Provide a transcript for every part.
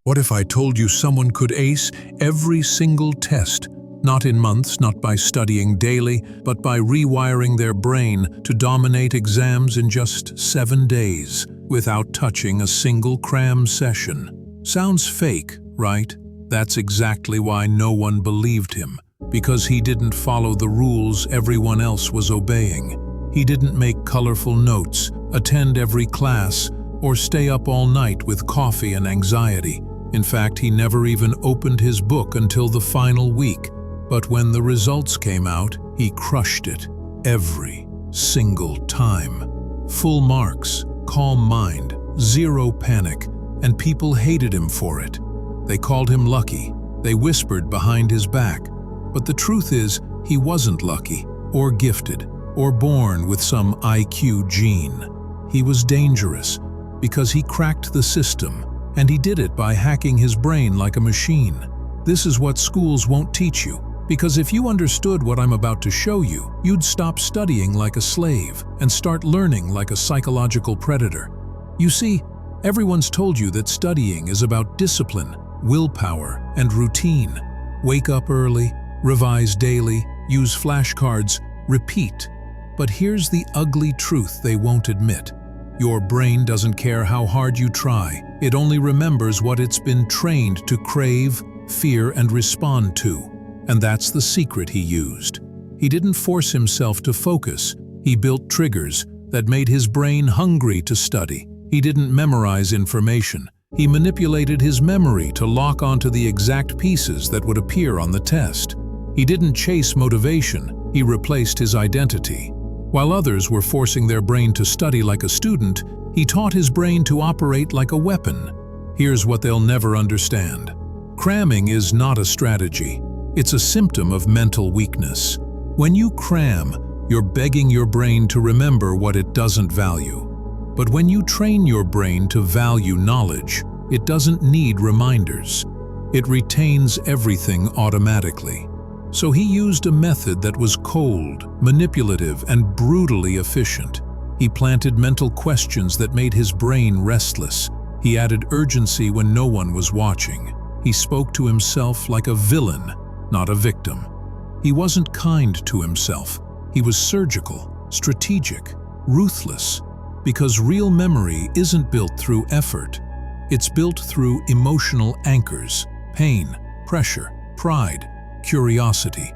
What if I told you someone could ace every single test, not in months, not by studying daily, but by rewiring their brain to dominate exams in just 7 days, without touching a single cram session? Sounds fake, right? That's exactly why no one believed him, because he didn't follow the rules everyone else was obeying. He didn't make colorful notes, attend every class, or stay up all night with coffee and anxiety. In fact, he never even opened his book until the final week. But when the results came out, he crushed it every single time. Full marks, calm mind, zero panic, and people hated him for it. They called him lucky. They whispered behind his back. But the truth is, he wasn't lucky, or gifted, or born with some IQ gene. He was dangerous because he cracked the system, and he did it by hacking his brain like a machine. This is what schools won't teach you, because if you understood what I'm about to show you, you'd stop studying like a slave and start learning like a psychological predator. You see, everyone's told you that studying is about discipline, willpower, and routine. Wake up early, revise daily, use flashcards, repeat. But here's the ugly truth they won't admit. Your brain doesn't care how hard you try. It only remembers what it's been trained to crave, fear, and respond to. And that's the secret he used. He didn't force himself to focus. He built triggers that made his brain hungry to study. He didn't memorize information. He manipulated his memory to lock onto the exact pieces that would appear on the test. He didn't chase motivation. He replaced his identity. While others were forcing their brain to study like a student, he taught his brain to operate like a weapon. Here's what they'll never understand. Cramming is not a strategy. It's a symptom of mental weakness. When you cram, you're begging your brain to remember what it doesn't value. But when you train your brain to value knowledge, it doesn't need reminders. It retains everything automatically. So he used a method that was cold, manipulative, and brutally efficient. He planted mental questions that made his brain restless. He added urgency when no one was watching. He spoke to himself like a villain, not a victim. He wasn't kind to himself. He was surgical, strategic, ruthless. Because real memory isn't built through effort. It's built through emotional anchors, pain, pressure, pride, curiosity.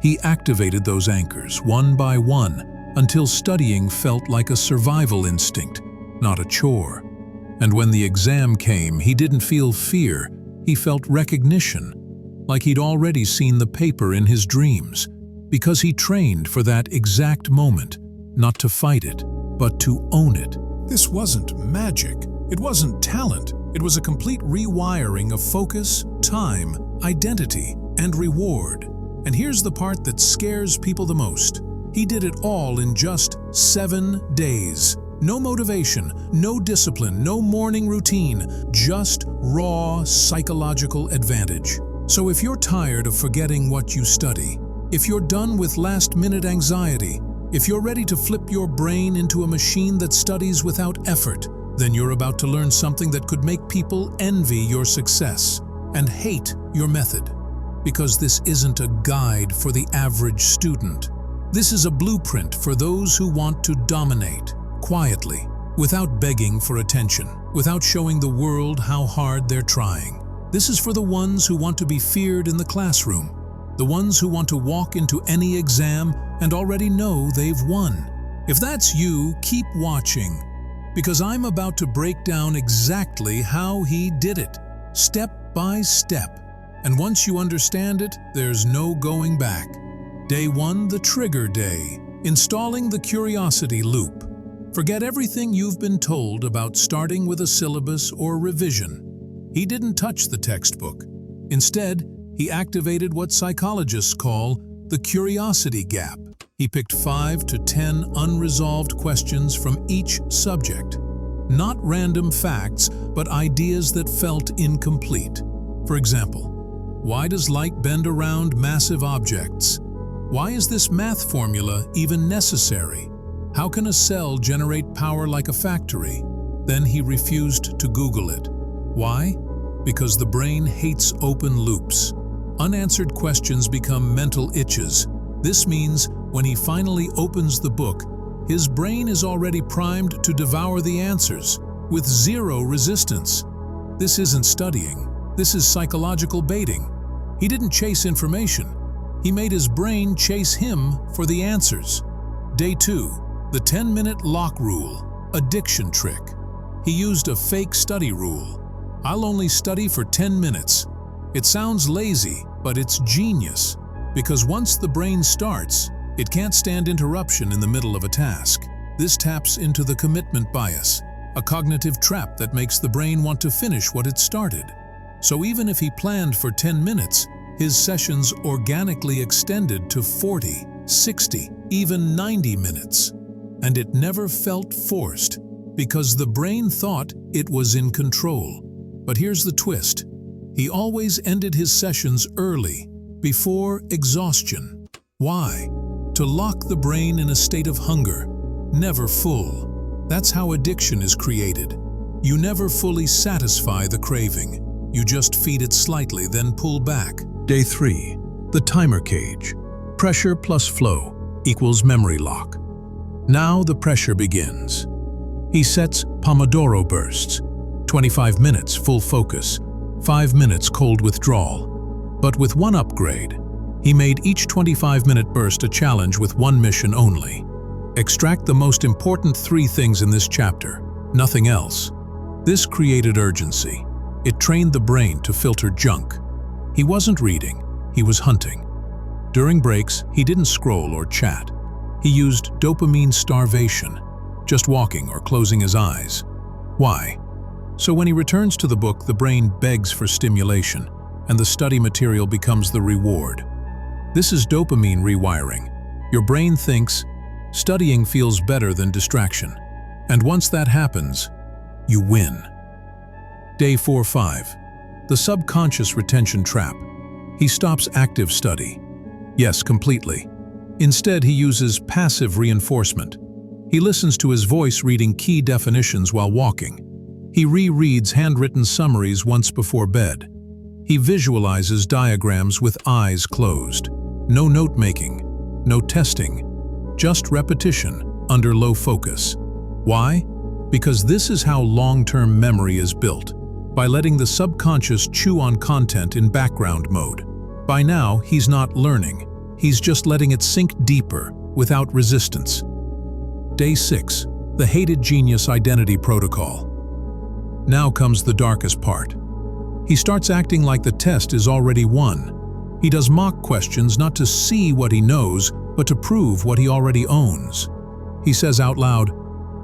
He activated those anchors one by one until studying felt like a survival instinct, not a chore. And when the exam came, he didn't feel fear. He felt recognition, like he'd already seen the paper in his dreams, because he trained for that exact moment, not to fight it, but to own it. This wasn't magic. It wasn't talent. It was a complete rewiring of focus, time, identity, and reward. And here's the part that scares people the most. He did it all in just 7 days. No motivation, no discipline, no morning routine, just raw psychological advantage. So if you're tired of forgetting what you study, if you're done with last-minute anxiety, if you're ready to flip your brain into a machine that studies without effort, then you're about to learn something that could make people envy your success and hate your method. Because this isn't a guide for the average student. This is a blueprint for those who want to dominate, quietly, without begging for attention, without showing the world how hard they're trying. This is for the ones who want to be feared in the classroom, the ones who want to walk into any exam and already know they've won. If that's you, keep watching, because I'm about to break down exactly how he did it, step by step. And once you understand it, there's no going back. Day 1, the trigger day, installing the curiosity loop. Forget everything you've been told about starting with a syllabus or revision. He didn't touch the textbook. Instead, he activated what psychologists call the curiosity gap. He picked 5 to 10 unresolved questions from each subject. Not random facts, but ideas that felt incomplete. For example, why does light bend around massive objects? Why is this math formula even necessary? How can a cell generate power like a factory? Then he refused to Google it. Why? Because the brain hates open loops. Unanswered questions become mental itches. This means when he finally opens the book, his brain is already primed to devour the answers, with zero resistance. This isn't studying. This is psychological baiting. He didn't chase information. He made his brain chase him for the answers. Day 2, the 10-minute lock rule, addiction trick. He used a fake study rule. I'll only study for 10 minutes. It sounds lazy, but it's genius. Because once the brain starts, it can't stand interruption in the middle of a task. This taps into the commitment bias, a cognitive trap that makes the brain want to finish what it started. So even if he planned for 10 minutes, his sessions organically extended to 40, 60, even 90 minutes. And it never felt forced, because the brain thought it was in control. But here's the twist. He always ended his sessions early, before exhaustion. Why? To lock the brain in a state of hunger, never full. That's how addiction is created. You never fully satisfy the craving. You just feed it slightly, then pull back. Day 3, the timer cage. Pressure plus flow equals memory lock. Now the pressure begins. He sets Pomodoro bursts. 25 minutes full focus, 5 minutes cold withdrawal. But with one upgrade, he made each 25-minute burst a challenge with one mission only. Extract the most important 3 things in this chapter, nothing else. This created urgency. It trained the brain to filter junk. He wasn't reading, he was hunting. During breaks, he didn't scroll or chat. He used dopamine starvation, just walking or closing his eyes. Why? So when he returns to the book, the brain begs for stimulation, and the study material becomes the reward. This is dopamine rewiring. Your brain thinks, studying feels better than distraction. And once that happens, you win. Day 4-5. The subconscious retention trap. He stops active study. Yes, completely. Instead, he uses passive reinforcement. He listens to his voice reading key definitions while walking. He rereads handwritten summaries once before bed. He visualizes diagrams with eyes closed. No note-making, no testing, just repetition under low focus. Why? Because this is how long-term memory is built, by letting the subconscious chew on content in background mode. By now, he's not learning. He's just letting it sink deeper, without resistance. Day 6. The hated genius identity protocol. Now comes the darkest part. He starts acting like the test is already won. He does mock questions not to see what he knows, but to prove what he already owns. He says out loud,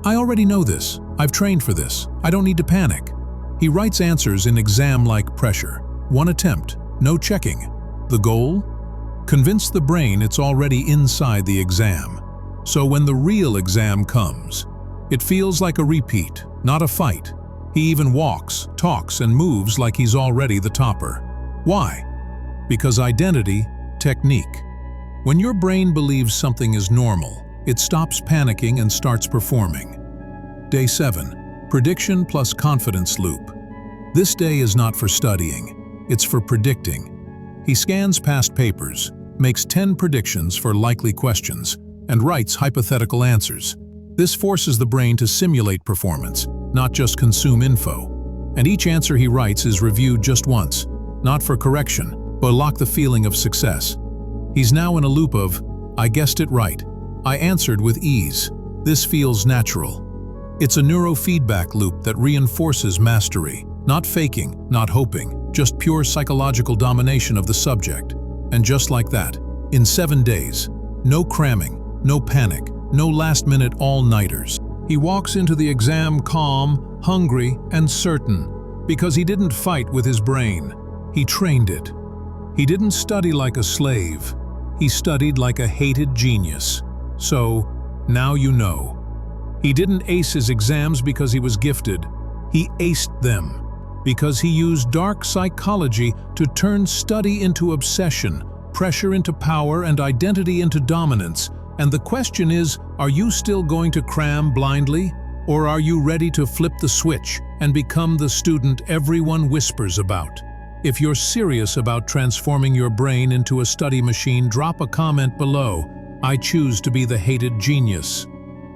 "I already know this. I've trained for this. I don't need to panic." He writes answers in exam-like pressure. One attempt, no checking. The goal? Convince the brain it's already inside the exam. So when the real exam comes, it feels like a repeat, not a fight. He even walks, talks, and moves like he's already the topper. Why? Because identity, technique. When your brain believes something is normal, it stops panicking and starts performing. Day 7. Prediction plus confidence loop. This day is not for studying, it's for predicting. He scans past papers, makes 10 predictions for likely questions, and writes hypothetical answers. This forces the brain to simulate performance, not just consume info. And each answer he writes is reviewed just once, not for correction, but lock the feeling of success. He's now in a loop of, "I guessed it right. I answered with ease. This feels natural." It's a neurofeedback loop that reinforces mastery, not faking, not hoping, just pure psychological domination of the subject. And just like that, in 7 days, no cramming, no panic, no last-minute all-nighters. He walks into the exam calm, hungry, and certain, because he didn't fight with his brain. He trained it. He didn't study like a slave. He studied like a hated genius. So, now you know. He didn't ace his exams because he was gifted. He aced them because he used dark psychology to turn study into obsession, pressure into power, and identity into dominance. And the question is, are you still going to cram blindly? Or are you ready to flip the switch, and become the student everyone whispers about. If you're serious about transforming your brain into a study machine, drop a comment below. I choose to be the hated genius.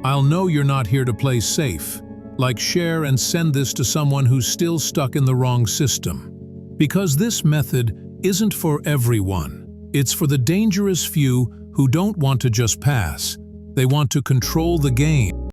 I'll know you're not here to play safe. Like, share, and send this to someone who's still stuck in the wrong system. Because this method isn't for everyone. It's for the dangerous few who don't want to just pass. They want to control the game.